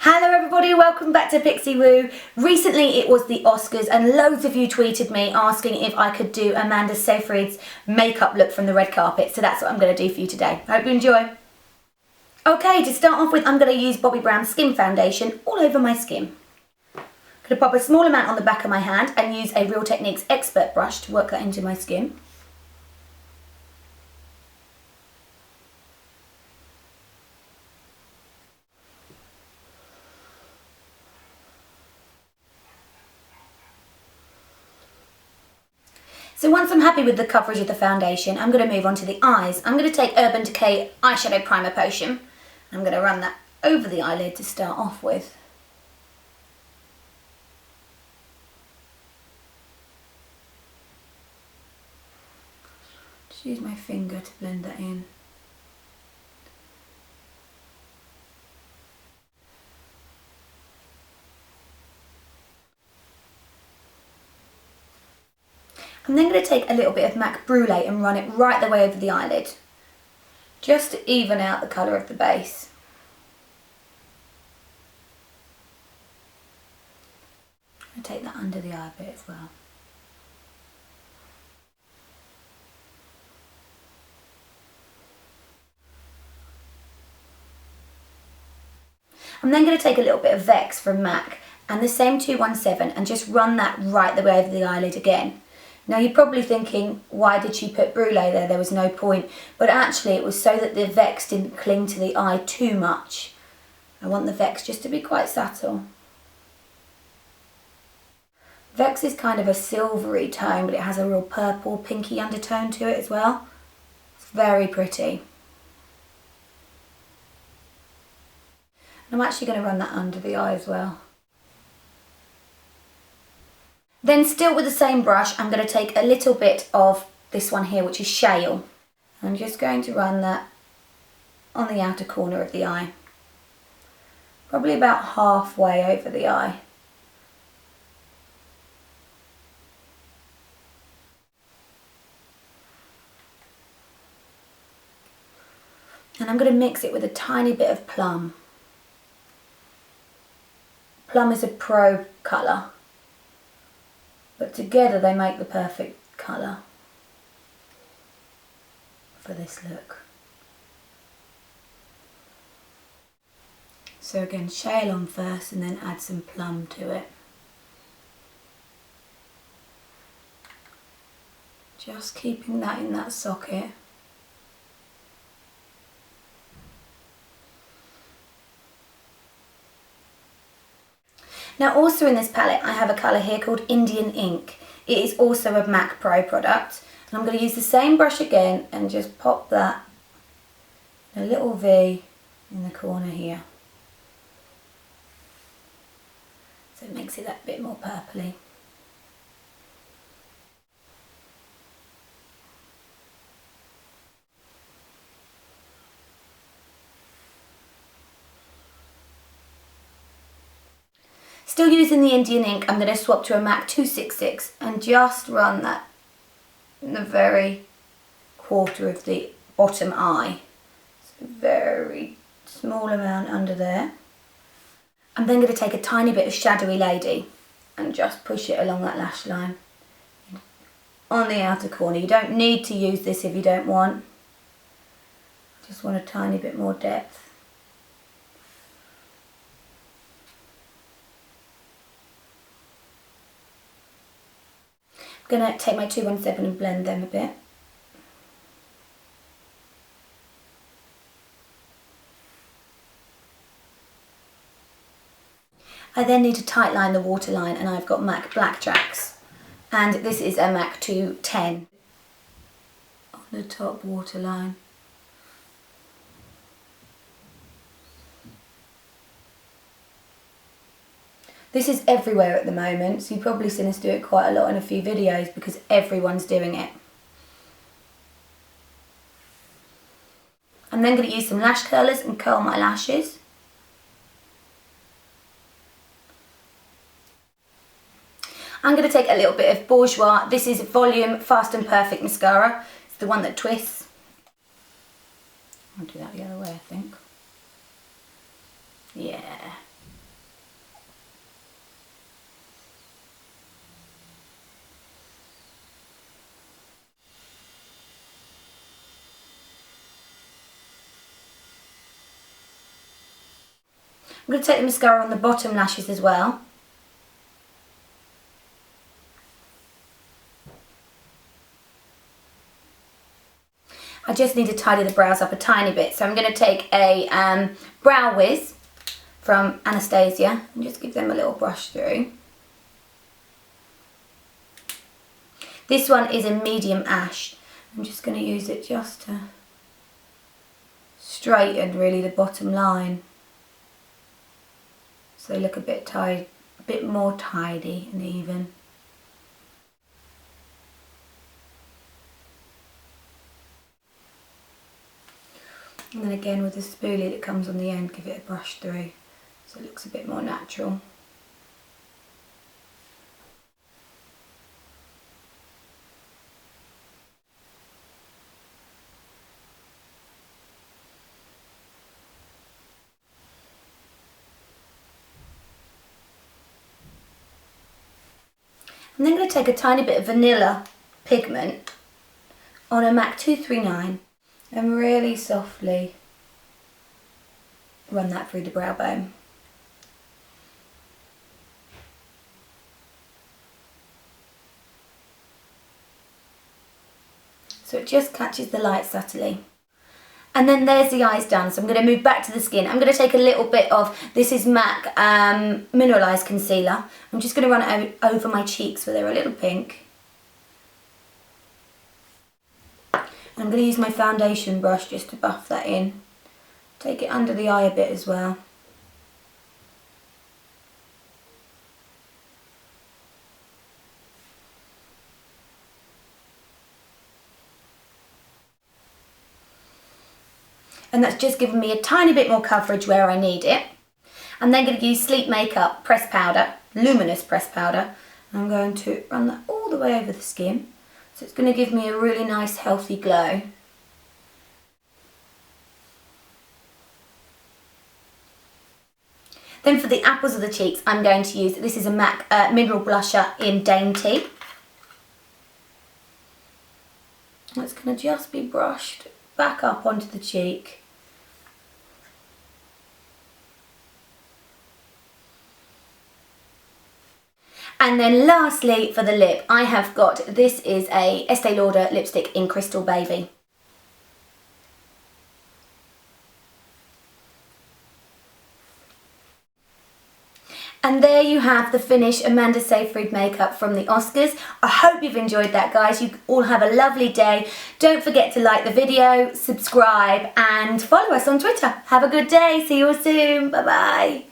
Hello everybody, welcome back to Pixie Woo. Recently it was the Oscars and loads of you tweeted me asking if I could do Amanda Seyfried's makeup look from the red carpet, so that's what I'm going to do for you today. Hope you enjoy. Okay, to start off with, I'm going to use Bobbi Brown's Skin Foundation all over my skin. I'm going to pop a small amount on the back of my hand and use a Real Techniques Expert brush to work that into my skin. So once I'm happy with the coverage of the foundation, I'm going to move on to the eyes. I'm going to take Urban Decay Eyeshadow Primer Potion. I'm going to run that over the eyelid to start off with. Just use my finger to blend that in. I'm then going to take a little bit of MAC Brule and run it right the way over the eyelid, just to even out the colour of the base. I'll take that under the eye a bit as well. I'm then going to take a little bit of Vex from MAC and the same 217 and just run that right the way over the eyelid again. Now you're probably thinking, why did she put Brule there? There was no point. But actually it was so that the Vex didn't cling to the eye too much. I want the Vex just to be quite subtle. Vex is kind of a silvery tone, but it has a real purple, pinky undertone to it as well. It's very pretty. And I'm actually going to run that under the eye as well. Then still with the same brush, I'm going to take a little bit of this one here, which is Shale. I'm just going to run that on the outer corner of the eye. Probably about halfway over the eye. And I'm going to mix it with a tiny bit of Plum. Plum is a pro colour, but together they make the perfect colour for this look. So again, Shale on first and then add some Plum to it. Just keeping that in that socket. Now also in this palette I have a colour here called Indian Ink. It is also a MAC Pro product. And I'm going to use the same brush again and just pop that in a little V in the corner here. So it makes it that bit more purpley. Still using the Indian Ink, I'm going to swap to a MAC 266 and just run that in the very quarter of the bottom eye. So very small amount under there. I'm then going to take a tiny bit of Shadowy Lady and just push it along that lash line on the outer corner. You don't need to use this if you don't want. Just want a tiny bit more depth. I'm going to take my 217 and blend them a bit. I then need to tightline the waterline and I've got MAC Blacktracks and this is a MAC 210 on the top waterline. This is everywhere at the moment, so you've probably seen us do it quite a lot in a few videos because everyone's doing it. I'm then going to use some lash curlers and curl my lashes. I'm going to take a little bit of Bourjois. This is Volume Fast and Perfect Mascara. It's the one that twists. I'll do that the other way, I think. Yeah. I'm going to take the mascara on the bottom lashes as well. I just need to tidy the brows up a tiny bit, so I'm going to take a Brow Wiz from Anastasia and just give them a little brush through. This one is a medium ash. I'm just going to use it just to straighten really the bottom line, so they look a bit more tidy and even. And then again with the spoolie that comes on the end, give it a brush through so it looks a bit more natural. I'm then going to take a tiny bit of Vanilla Pigment on a MAC 239 and really softly run that through the brow bone. So it just catches the light subtly. And then there's the eyes done, so I'm going to move back to the skin. I'm going to take a little bit of, this is MAC Mineralize Concealer. I'm just going to run it over my cheeks where they're a little pink. And I'm going to use my foundation brush just to buff that in. Take it under the eye a bit as well. And that's just given me a tiny bit more coverage where I need it. I'm then going to use Sleep Makeup pressed powder, Luminous pressed powder. I'm going to run that all the way over the skin. So it's going to give me a really nice healthy glow. Then for the apples of the cheeks, I'm going to use, this is a MAC Mineral Blusher in Dainty. It's going to just be brushed back up onto the cheek. And then lastly for the lip, I have got, this is a Estee Lauder lipstick in Crystal Baby. And there you have the finished Amanda Seyfried makeup from the Oscars. I hope you've enjoyed that, guys. You all have a lovely day. Don't forget to like the video, subscribe and follow us on Twitter. Have a good day. See you all soon. Bye bye.